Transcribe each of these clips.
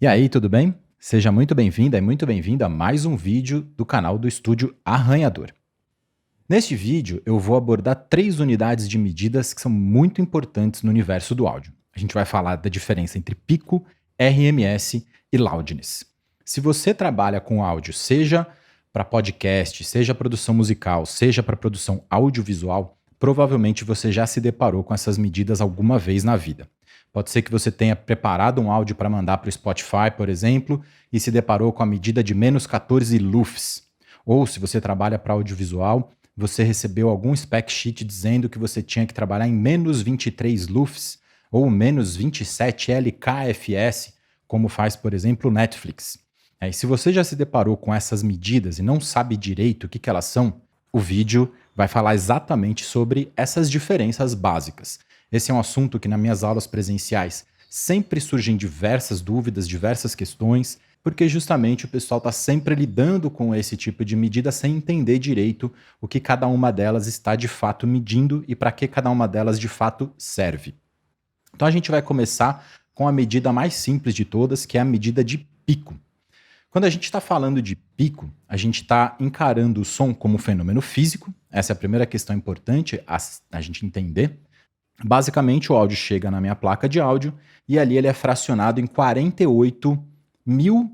E aí, tudo bem? Seja muito bem-vinda e muito bem-vindo a mais um vídeo do canal do Estúdio Arranhador. Neste vídeo, eu vou abordar 3 unidades de medidas que são muito importantes no universo do áudio. A gente vai falar da diferença entre pico, RMS e loudness. Se você trabalha com áudio, seja para podcast, seja produção musical, seja para produção audiovisual, provavelmente você já se deparou com essas medidas alguma vez na vida. Pode ser que você tenha preparado um áudio para mandar para o Spotify, por exemplo, e se deparou com a medida de menos 14 LUFS. Ou, se você trabalha para audiovisual, você recebeu algum spec sheet dizendo que você tinha que trabalhar em menos 23 LUFS ou menos 27 LKFS, como faz, por exemplo, o Netflix. E se você já se deparou com essas medidas e não sabe direito o que elas são, o vídeo vai falar exatamente sobre essas diferenças básicas. Esse é um assunto que nas minhas aulas presenciais sempre surgem diversas dúvidas, diversas questões, porque justamente o pessoal está sempre lidando com esse tipo de medida sem entender direito o que cada uma delas está de fato medindo e para que cada uma delas de fato serve. Então a gente vai começar com a medida mais simples de todas, que é a medida de pico. Quando a gente está falando de pico, a gente está encarando o som como um fenômeno físico. Essa é a primeira questão importante a gente entender. Basicamente, o áudio chega na minha placa de áudio e ali ele é fracionado em 48.000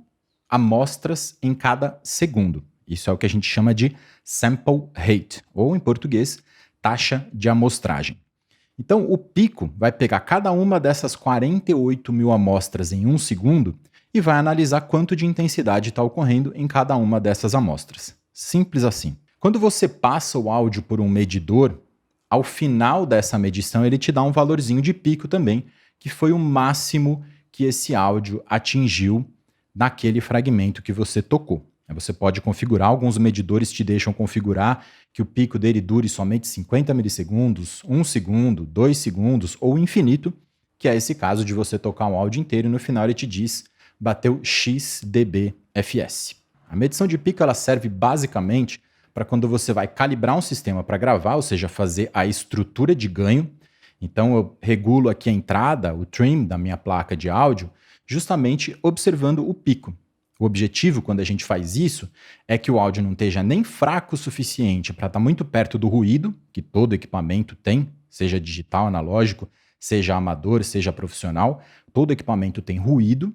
amostras em cada segundo. Isso é o que a gente chama de sample rate, ou em português, taxa de amostragem. Então, o pico vai pegar cada uma dessas 48.000 amostras em um segundo e vai analisar quanto de intensidade está ocorrendo em cada uma dessas amostras. Simples assim. Quando você passa o áudio por um medidor, ao final dessa medição ele te dá um valorzinho de pico também, que foi o máximo que esse áudio atingiu naquele fragmento que você tocou. Você pode configurar, alguns medidores te deixam configurar que o pico dele dure somente 50 milissegundos, 1 segundo, 2 segundos ou infinito, que é esse caso de você tocar um áudio inteiro e no final ele te diz bateu X dBFS. A medição de pico ela serve basicamente para quando você vai calibrar um sistema para gravar, ou seja, fazer a estrutura de ganho. Então eu regulo aqui a entrada, o trim da minha placa de áudio, justamente observando o pico. O objetivo, quando a gente faz isso, é que o áudio não esteja nem fraco o suficiente para estar muito perto do ruído, que todo equipamento tem, seja digital, analógico, seja amador, seja profissional, todo equipamento tem ruído.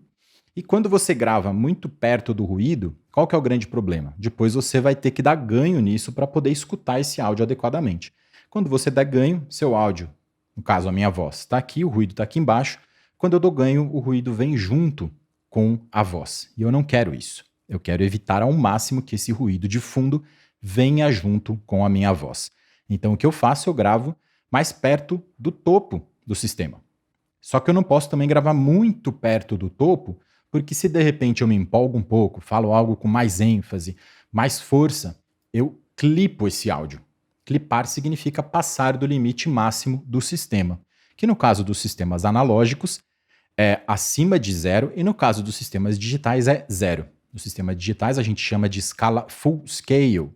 E quando você grava muito perto do ruído, qual que é o grande problema? Depois você vai ter que dar ganho nisso para poder escutar esse áudio adequadamente. Quando você der ganho, seu áudio, no caso a minha voz, está aqui, o ruído está aqui embaixo. Quando eu dou ganho, o ruído vem junto com a voz. E eu não quero isso. Eu quero evitar ao máximo que esse ruído de fundo venha junto com a minha voz. Então o que eu faço? Eu gravo mais perto do topo do sistema. Só que eu não posso também gravar muito perto do topo, porque se de repente eu me empolgo um pouco, falo algo com mais ênfase, mais força, eu clipo esse áudio. Clipar significa passar do limite máximo do sistema, que no caso dos sistemas analógicos é acima de 0 e no caso dos sistemas digitais é 0. Nos sistemas digitais a gente chama de escala full scale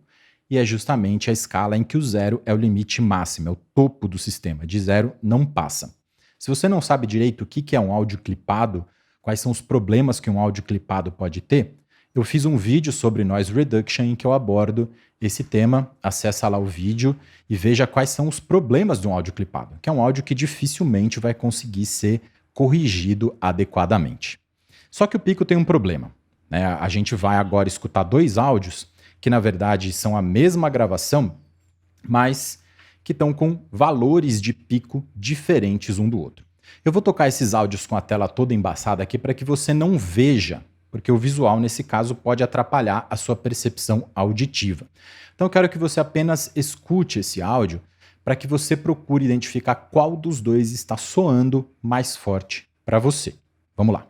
e é justamente a escala em que o 0 é o limite máximo, é o topo do sistema, de 0 não passa. Se você não sabe direito o que é um áudio clipado, quais são os problemas que um áudio clipado pode ter, eu fiz um vídeo sobre noise reduction em que eu abordo esse tema. Acessa lá o vídeo e veja quais são os problemas de um áudio clipado, que é um áudio que dificilmente vai conseguir ser corrigido adequadamente. Só que o pico tem um problema, né? A gente vai agora escutar 2 áudios que na verdade são a mesma gravação, mas que estão com valores de pico diferentes um do outro. Eu vou tocar esses áudios com a tela toda embaçada aqui para que você não veja, porque o visual nesse caso pode atrapalhar a sua percepção auditiva. Então eu quero que você apenas escute esse áudio para que você procure identificar qual dos dois está soando mais forte para você. Vamos lá.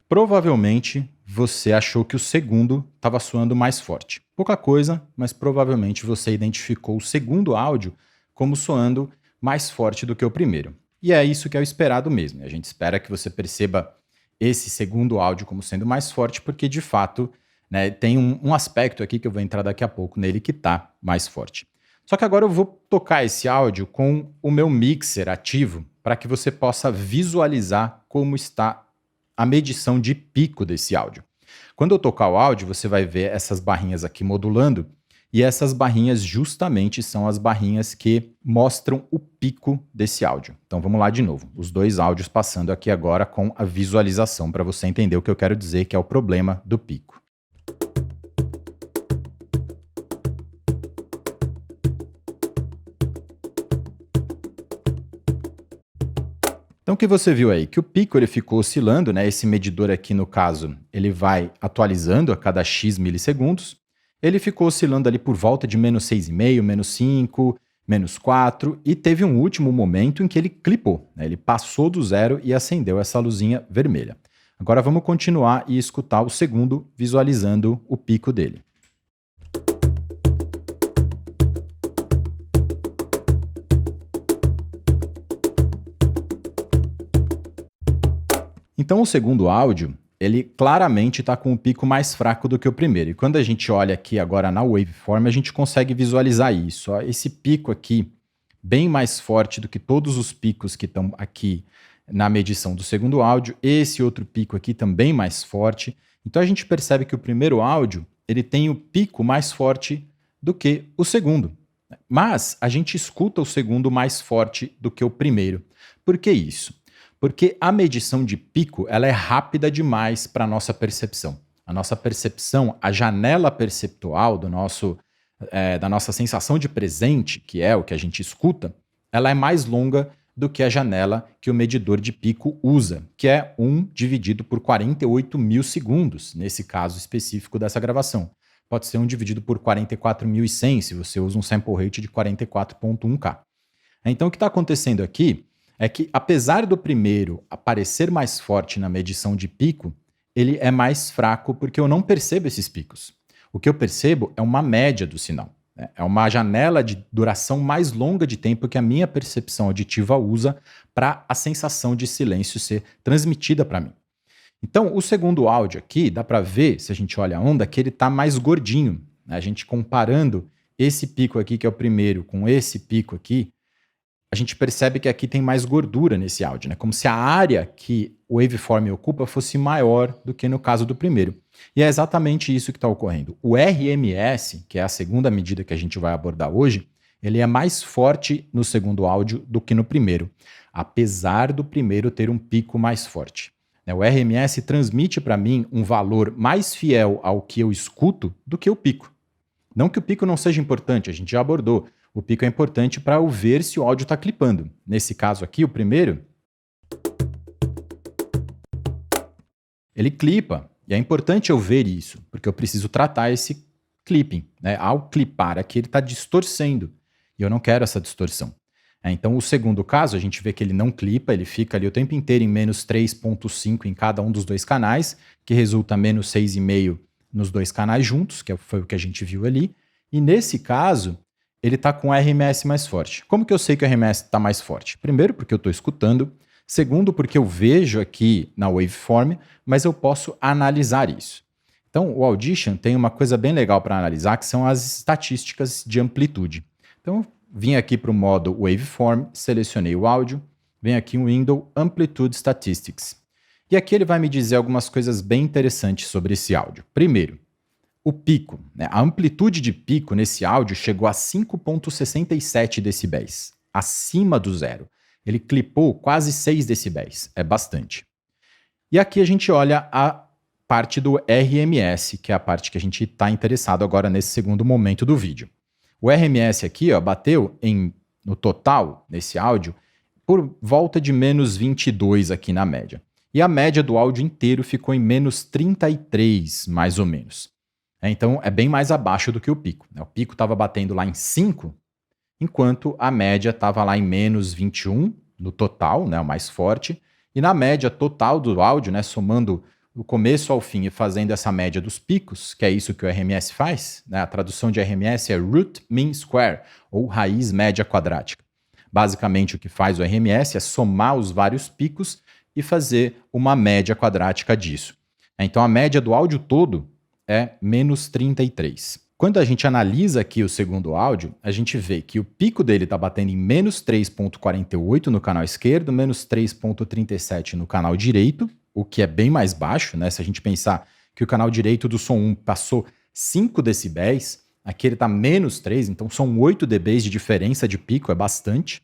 Provavelmente você achou que o segundo estava soando mais forte. Pouca coisa, mas provavelmente você identificou o segundo áudio como soando mais forte do que o primeiro. E é isso que é o esperado mesmo. A gente espera que você perceba esse segundo áudio como sendo mais forte, porque de fato, né, tem um aspecto aqui que eu vou entrar daqui a pouco nele que está mais forte. Só que agora eu vou tocar esse áudio com o meu mixer ativo para que você possa visualizar como está a medição de pico desse áudio. Quando eu tocar o áudio, você vai ver essas barrinhas aqui modulando, e essas barrinhas justamente são as barrinhas que mostram o pico desse áudio. Então vamos lá de novo, os dois áudios passando aqui agora com a visualização para você entender o que eu quero dizer, que é o problema do pico. Então o que você viu aí? Que o pico ele ficou oscilando, né? Esse medidor aqui no caso, ele vai atualizando a cada X milissegundos. Ele ficou oscilando ali por volta de menos 6,5, menos 5, menos 4 e teve um último momento em que ele clipou, né? Ele passou do zero e acendeu essa luzinha vermelha. Agora vamos continuar e escutar o segundo visualizando o pico dele. Então o segundo áudio, ele claramente está com um pico mais fraco do que o primeiro. E quando a gente olha aqui agora na waveform, a gente consegue visualizar isso. Ó, esse pico aqui, bem mais forte do que todos os picos que estão aqui na medição do segundo áudio. Esse outro pico aqui também mais forte. Então a gente percebe que o primeiro áudio, ele tem o pico mais forte do que o segundo. Mas a gente escuta o segundo mais forte do que o primeiro. Por que isso? Porque a medição de pico ela é rápida demais para a nossa percepção. A nossa percepção, a janela perceptual da nossa sensação de presente, que é o que a gente escuta, ela é mais longa do que a janela que o medidor de pico usa, que é 1 dividido por 48 mil segundos, nesse caso específico dessa gravação. Pode ser 1 dividido por 44.100, se você usa um sample rate de 44.1K. Então o que está acontecendo aqui é que, apesar do primeiro aparecer mais forte na medição de pico, ele é mais fraco porque eu não percebo esses picos. O que eu percebo é uma média do sinal. Né? É uma janela de duração mais longa de tempo que a minha percepção auditiva usa para a sensação de silêncio ser transmitida para mim. Então, o segundo áudio aqui, dá para ver, se a gente olha a onda, que ele está mais gordinho. Né? A gente comparando esse pico aqui, que é o primeiro, com esse pico aqui, a gente percebe que aqui tem mais gordura nesse áudio, né? Como se a área que o waveform ocupa fosse maior do que no caso do primeiro. E é exatamente isso que está ocorrendo. O RMS, que é a segunda medida que a gente vai abordar hoje, ele é mais forte no segundo áudio do que no primeiro, apesar do primeiro ter um pico mais forte. O RMS transmite para mim um valor mais fiel ao que eu escuto do que o pico. Não que o pico não seja importante, a gente já abordou. O pico é importante para eu ver se o áudio está clipando. Nesse caso aqui, o primeiro, ele clipa. E é importante eu ver isso, porque eu preciso tratar esse clipping. Né? Ao clipar aqui, ele está distorcendo. E eu não quero essa distorção. Então, o segundo caso, a gente vê que ele não clipa, ele fica ali o tempo inteiro em menos 3,5 em cada um dos dois canais, que resulta menos 6,5 nos dois canais juntos, que foi o que a gente viu ali. E nesse caso, ele está com RMS mais forte. Como que eu sei que o RMS está mais forte? Primeiro, porque eu estou escutando. Segundo, porque eu vejo aqui na waveform, mas eu posso analisar isso. Então, o Audition tem uma coisa bem legal para analisar, que são as estatísticas de amplitude. Então, vim aqui para o modo Waveform, selecionei o áudio, venho aqui no Window Amplitude Statistics. E aqui ele vai me dizer algumas coisas bem interessantes sobre esse áudio. Primeiro, o pico. Né? A amplitude de pico nesse áudio chegou a 5,67 decibéis, acima do zero. Ele clipou quase 6 decibéis, é bastante. E aqui a gente olha a parte do RMS, que é a parte que a gente está interessado agora nesse segundo momento do vídeo. O RMS aqui bateu no total, nesse áudio, por volta de menos 22 aqui na média. E a média do áudio inteiro ficou em menos 33, mais ou menos. Então é bem mais abaixo do que o pico. O pico estava batendo lá em 5, enquanto a média estava lá em menos 21 no total, né, o mais forte. E na média total do áudio, né, somando do começo ao fim e fazendo essa média dos picos, que é isso que o RMS faz, né, a tradução de RMS é Root Mean Square, ou raiz média quadrática. Basicamente, o que faz o RMS é somar os vários picos e fazer uma média quadrática disso. Então, a média do áudio todo é menos 33. Quando a gente analisa aqui o segundo áudio, a gente vê que o pico dele está batendo em menos 3,48 no canal esquerdo, menos 3,37 no canal direito, o que é bem mais baixo, né? Se a gente pensar que o canal direito do som 1 passou 5 decibéis, aqui ele está menos 3, então são 8 dB de diferença de pico, é bastante.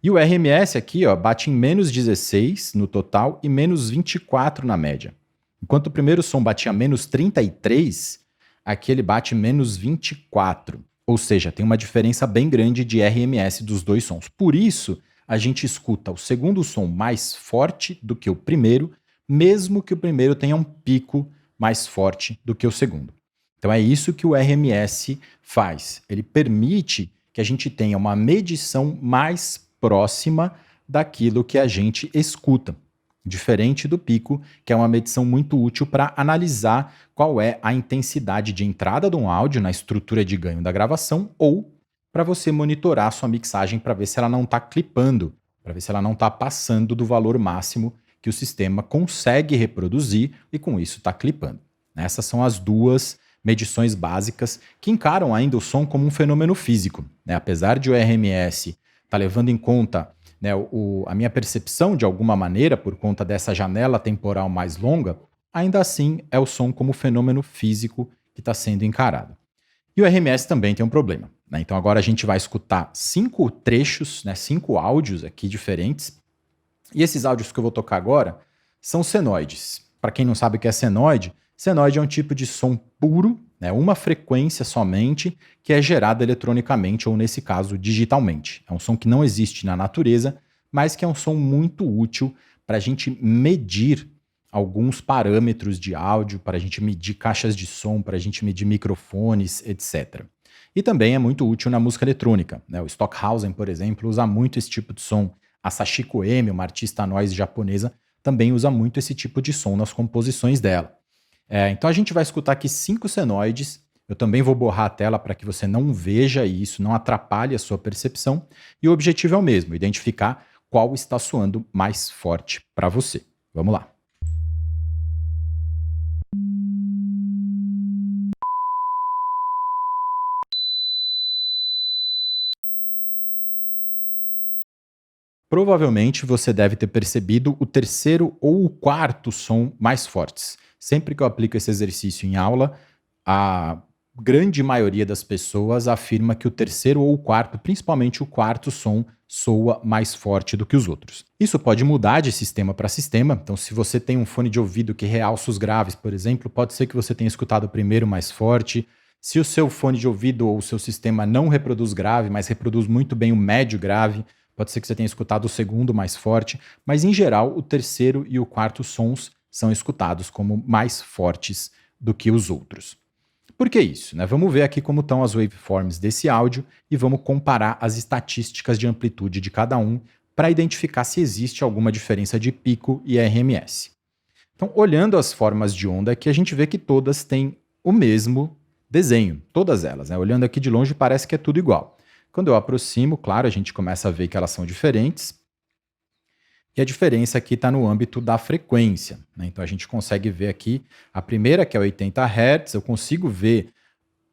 E o RMS aqui ó, bate em menos 16 no total e menos 24 na média. Enquanto o primeiro som batia menos 33, aqui ele bate menos 24. Ou seja, tem uma diferença bem grande de RMS dos dois sons. Por isso, a gente escuta o segundo som mais forte do que o primeiro, mesmo que o primeiro tenha um pico mais forte do que o segundo. Então é isso que o RMS faz. Ele permite que a gente tenha uma medição mais próxima daquilo que a gente escuta. Diferente do pico, que é uma medição muito útil para analisar qual é a intensidade de entrada de um áudio na estrutura de ganho da gravação ou para você monitorar a sua mixagem para ver se ela não está clipando, para ver se ela não está passando do valor máximo que o sistema consegue reproduzir e com isso está clipando. Essas são as duas medições básicas que encaram ainda o som como um fenômeno físico. Apesar de o RMS estar levando em conta a minha percepção de alguma maneira por conta dessa janela temporal mais longa, ainda assim é o som como fenômeno físico que está sendo encarado. E o RMS também tem um problema. Então agora a gente vai escutar 5 trechos, 5 áudios aqui diferentes. E esses áudios que eu vou tocar agora são senoides. Para quem não sabe o que é senoide é um tipo de som puro, uma frequência somente, que é gerada eletronicamente ou, nesse caso, digitalmente. É um som que não existe na natureza, mas que é um som muito útil para a gente medir alguns parâmetros de áudio, para a gente medir caixas de som, para a gente medir microfones, etc. E também é muito útil na música eletrônica. O Stockhausen, por exemplo, usa muito esse tipo de som. A Sachiko Emi, uma artista noise japonesa, também usa muito esse tipo de som nas composições dela. Então a gente vai escutar aqui 5 senoides. Eu também vou borrar a tela para que você não veja isso, não atrapalhe a sua percepção. E o objetivo é o mesmo, identificar qual está soando mais forte para você. Vamos lá. Provavelmente você deve ter percebido o terceiro ou o quarto som mais fortes. Sempre que eu aplico esse exercício em aula, a grande maioria das pessoas afirma que o terceiro ou o quarto, principalmente o quarto som, soa mais forte do que os outros. Isso pode mudar de sistema para sistema, então se você tem um fone de ouvido que realça os graves, por exemplo, pode ser que você tenha escutado o primeiro mais forte. Se o seu fone de ouvido ou o seu sistema não reproduz grave, mas reproduz muito bem o médio grave, pode ser que você tenha escutado o segundo mais forte, mas em geral o terceiro e o quarto sons são escutados como mais fortes do que os outros. Por que isso? Vamos ver aqui como estão as waveforms desse áudio e vamos comparar as estatísticas de amplitude de cada um para identificar se existe alguma diferença de pico e RMS. Então, olhando as formas de onda aqui, a gente vê que todas têm o mesmo desenho, todas elas. Olhando aqui de longe parece que é tudo igual. Quando eu aproximo, claro, a gente começa a ver que elas são diferentes. E a diferença aqui está no âmbito da frequência. Então a gente consegue ver aqui a primeira, que é 80 Hz, eu consigo ver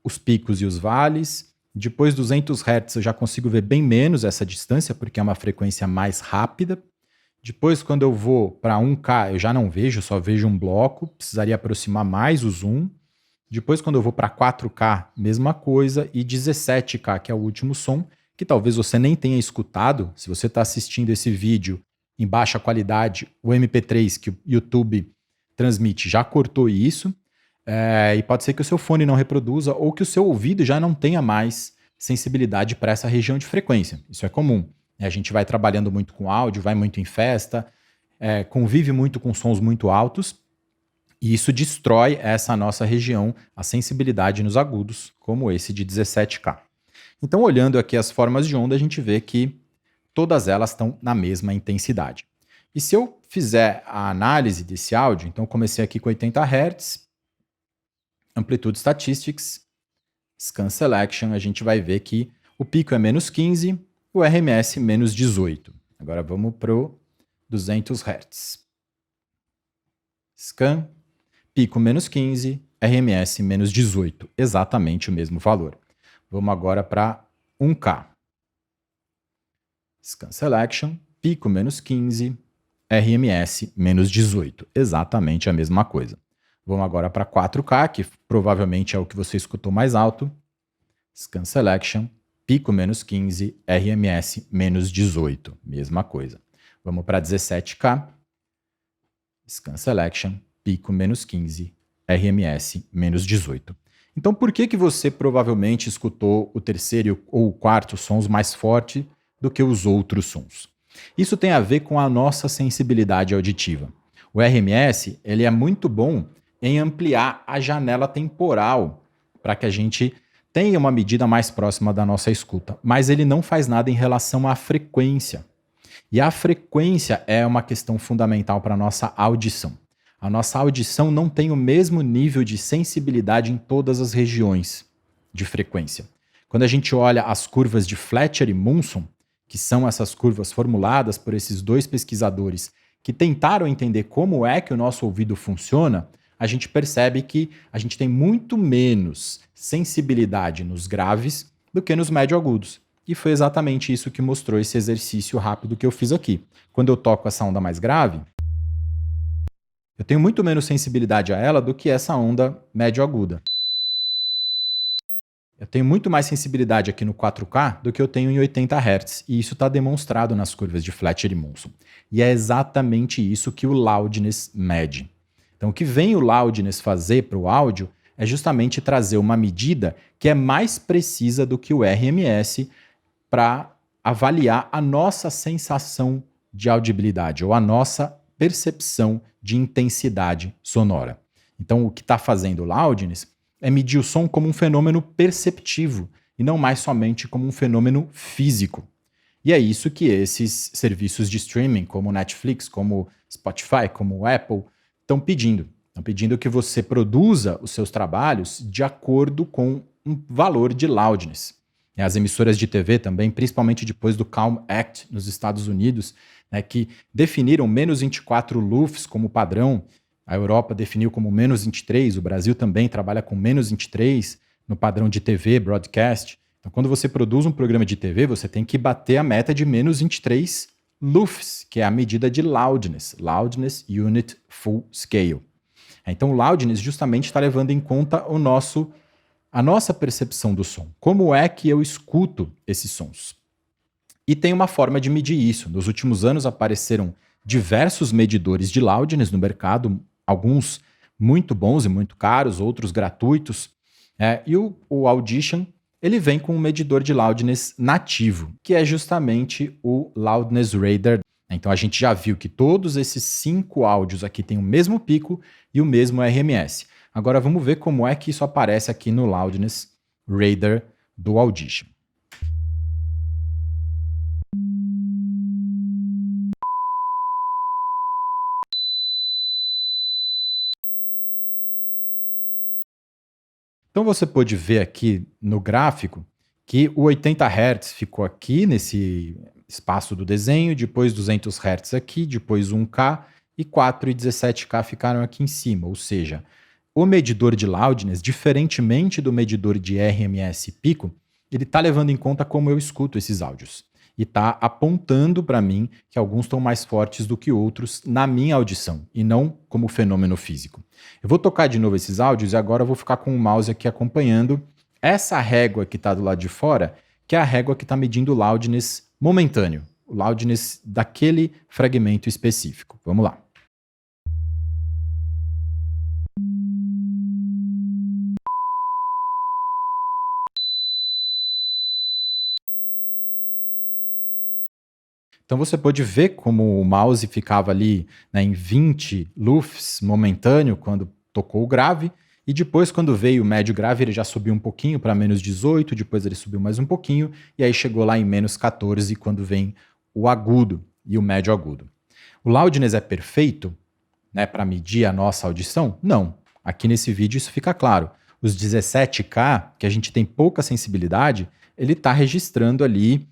os picos e os vales. Depois 200 Hz eu já consigo ver bem menos essa distância, porque é uma frequência mais rápida. Depois, quando eu vou para 1K, eu já não vejo, só vejo um bloco, precisaria aproximar mais o zoom. Depois, quando eu vou para 4K, mesma coisa, e 17K, que é o último som, que talvez você nem tenha escutado. Se você está assistindo esse vídeo em baixa qualidade, o MP3 que o YouTube transmite já cortou isso, e pode ser que o seu fone não reproduza ou que o seu ouvido já não tenha mais sensibilidade para essa região de frequência. Isso é comum. A gente vai trabalhando muito com áudio, vai muito em festa, convive muito com sons muito altos, e isso destrói essa nossa região, a sensibilidade nos agudos, como esse de 17K. Então, olhando aqui as formas de onda, a gente vê que todas elas estão na mesma intensidade. E se eu fizer a análise desse áudio, então comecei aqui com 80 Hz, Amplitude Statistics, Scan Selection, a gente vai ver que o pico é menos 15, o RMS menos 18. Agora vamos para o 200 Hz. Scan, pico menos 15, RMS menos 18. Exatamente o mesmo valor. Vamos agora para 1K. Scan Selection, pico menos 15, RMS menos 18. Exatamente a mesma coisa. Vamos agora para 4K, que provavelmente é o que você escutou mais alto. Scan Selection, pico menos 15, RMS menos 18. Mesma coisa. Vamos para 17K. Scan Selection, pico menos 15, RMS menos 18. Então por que você provavelmente escutou o terceiro ou o quarto sons mais forte do que os outros sons? Isso tem a ver com a nossa sensibilidade auditiva. O RMS ele é muito bom em ampliar a janela temporal para que a gente tenha uma medida mais próxima da nossa escuta, mas ele não faz nada em relação à frequência. E a frequência é uma questão fundamental para a nossa audição. A nossa audição não tem o mesmo nível de sensibilidade em todas as regiões de frequência. Quando a gente olha as curvas de Fletcher e Munson, que são essas curvas formuladas por esses dois pesquisadores que tentaram entender como é que o nosso ouvido funciona, a gente percebe que a gente tem muito menos sensibilidade nos graves do que nos médio-agudos. E foi exatamente isso que mostrou esse exercício rápido que eu fiz aqui. Quando eu toco essa onda mais grave, eu tenho muito menos sensibilidade a ela do que essa onda médio-aguda. Eu tenho muito mais sensibilidade aqui no 4K do que eu tenho em 80 Hz, e isso está demonstrado nas curvas de Fletcher e Munson. E é exatamente isso que o loudness mede. Então, o que vem o loudness fazer para o áudio é justamente trazer uma medida que é mais precisa do que o RMS para avaliar a nossa sensação de audibilidade ou a nossa percepção de intensidade sonora. Então, o que está fazendo o loudness é medir o som como um fenômeno perceptivo e não mais somente como um fenômeno físico. E é isso que esses serviços de streaming, como Netflix, como Spotify, como Apple, estão pedindo. Estão pedindo que você produza os seus trabalhos de acordo com um valor de loudness. E as emissoras de TV também, principalmente depois do Calm Act nos Estados Unidos, né, que definiram menos 24 LUFS como padrão. A Europa definiu como menos 23, o Brasil também trabalha com menos 23 no padrão de TV, broadcast. Então, quando você produz um programa de TV, você tem que bater a meta de menos 23 LUFS, que é a medida de loudness, Loudness Unit Full Scale. Então, o loudness justamente está levando em conta a nossa percepção do som. Como é que eu escuto esses sons? E tem uma forma de medir isso. Nos últimos anos apareceram diversos medidores de loudness no mercado, alguns muito bons e muito caros, outros gratuitos. E o Audition ele vem com um medidor de loudness nativo, que é justamente o Loudness Radar. Então a gente já viu que todos esses 5 áudios aqui têm o mesmo pico e o mesmo RMS. Agora vamos ver como é que isso aparece aqui no Loudness Radar do Audition. Então você pode ver aqui no gráfico que o 80 Hz ficou aqui nesse espaço do desenho, depois 200 Hz aqui, depois 1K e 4 e 17K ficaram aqui em cima, ou seja, o medidor de loudness, diferentemente do medidor de RMS pico, ele está levando em conta como eu escuto esses áudios. E está apontando para mim que alguns estão mais fortes do que outros na minha audição, e não como fenômeno físico. Eu vou tocar de novo esses áudios e agora eu vou ficar com o mouse aqui acompanhando essa régua que está do lado de fora, que é a régua que está medindo o loudness momentâneo, o loudness daquele fragmento específico. Vamos lá. Então você pode ver como o mouse ficava ali, né, em 20 LUFS momentâneo quando tocou o grave, e depois quando veio o médio grave ele já subiu um pouquinho para menos 18, depois ele subiu mais um pouquinho, e aí chegou lá em menos 14 quando vem o agudo e o médio agudo. O loudness é perfeito, né, para medir a nossa audição? Não. Aqui nesse vídeo isso fica claro. Os 17K, que a gente tem pouca sensibilidade, ele está registrando ali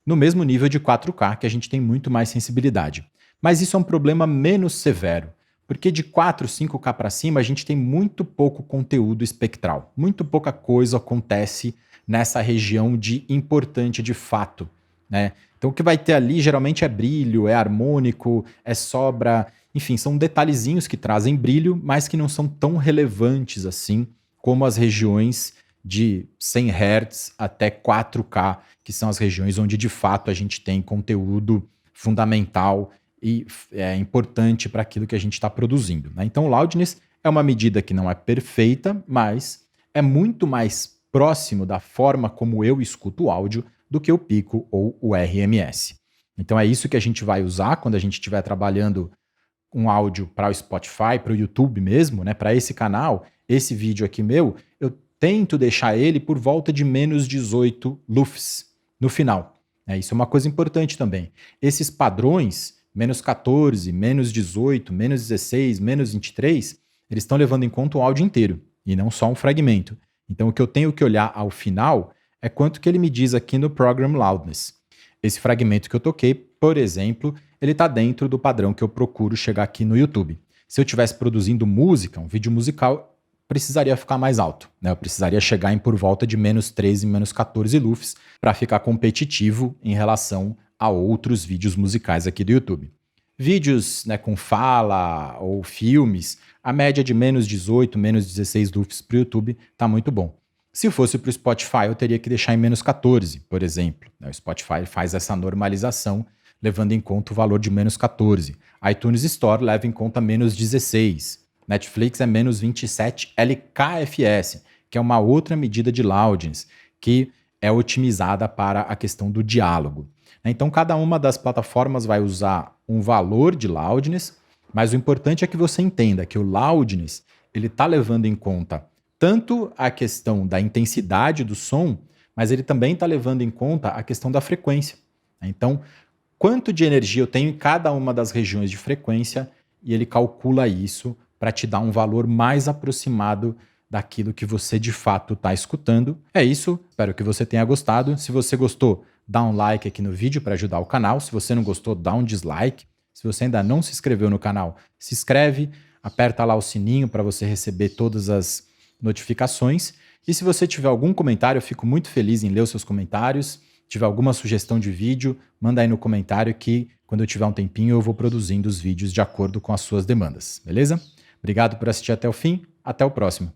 no mesmo nível de 4K, que a gente tem muito mais sensibilidade. Mas isso é um problema menos severo, porque de 4, 5K para cima a gente tem muito pouco conteúdo espectral, muito pouca coisa acontece nessa região de importante de fato, né? Então o que vai ter ali geralmente é brilho, é harmônico, é sobra, enfim, são detalhezinhos que trazem brilho, mas que não são tão relevantes assim como as regiões de 100 Hz até 4K, que são as regiões onde de fato a gente tem conteúdo fundamental e é importante para aquilo que a gente está produzindo, né? Então o loudness é uma medida que não é perfeita, mas é muito mais próximo da forma como eu escuto o áudio do que o pico ou o RMS. Então é isso que a gente vai usar quando a gente estiver trabalhando um áudio para o Spotify, para o YouTube mesmo, né? Para esse canal, esse vídeo aqui meu, eu tento deixar ele por volta de menos 18 LUFS no final. Isso é uma coisa importante também. Esses padrões, menos 14, menos 18, menos 16, menos 23, eles estão levando em conta o áudio inteiro e não só um fragmento. Então o que eu tenho que olhar ao final é quanto que ele me diz aqui no Program Loudness. Esse fragmento que eu toquei, por exemplo, ele está dentro do padrão que eu procuro chegar aqui no YouTube. Se eu estivesse produzindo música, um vídeo musical, precisaria ficar mais alto, né? Eu precisaria chegar em por volta de menos 13, menos 14 LUFS para ficar competitivo em relação a outros vídeos musicais aqui do YouTube. Vídeos, né, com fala ou filmes, a média de menos 18, menos 16 LUFS para o YouTube está muito bom. Se fosse para o Spotify, eu teria que deixar em menos 14, por exemplo. O Spotify faz essa normalização levando em conta o valor de menos 14. iTunes Store leva em conta menos 16. Netflix é menos 27 LKFS, que é uma outra medida de loudness, que é otimizada para a questão do diálogo. Então, cada uma das plataformas vai usar um valor de loudness, mas o importante é que você entenda que o loudness ele está levando em conta tanto a questão da intensidade do som, mas ele também está levando em conta a questão da frequência. Então, quanto de energia eu tenho em cada uma das regiões de frequência, e ele calcula isso para te dar um valor mais aproximado daquilo que você de fato está escutando. É isso, espero que você tenha gostado. Se você gostou, dá um like aqui no vídeo para ajudar o canal. Se você não gostou, dá um dislike. Se você ainda não se inscreveu no canal, se inscreve, aperta lá o sininho para você receber todas as notificações. E se você tiver algum comentário, eu fico muito feliz em ler os seus comentários. Tiver alguma sugestão de vídeo, manda aí no comentário que quando eu tiver um tempinho eu vou produzindo os vídeos de acordo com as suas demandas, beleza? Obrigado por assistir até o fim, até o próximo.